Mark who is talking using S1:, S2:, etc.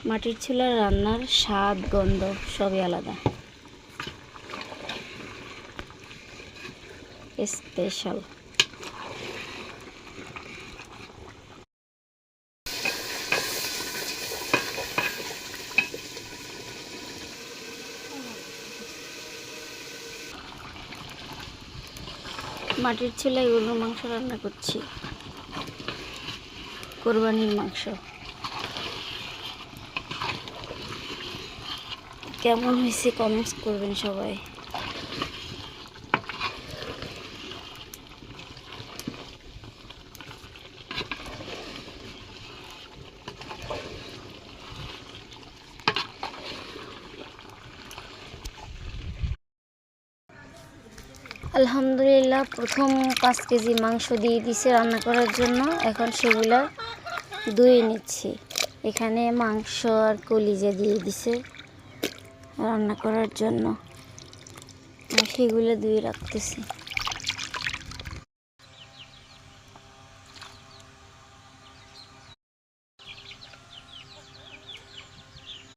S1: মাটির চুলার রান্নার স্বাদ গন্ধ সবই আলাদা, স্পেশাল। মাটির চুলায় গরুর মাংস রান্না করছি, কোরবানির মাংস। কেমন হয়েছে কমেন্টস করবেন সবাই। আলহামদুলিল্লাহ, প্রথম 5 কেজি মাংস দিয়ে দিছে রান্না করার জন্য। এখন সেগুলা ধুয়ে নিচ্ছি। এখানে মাংস আর কলিজা দিয়ে দিছে রান্না করার জন্য, সেগুলো ধুয়ে রাখতেছি।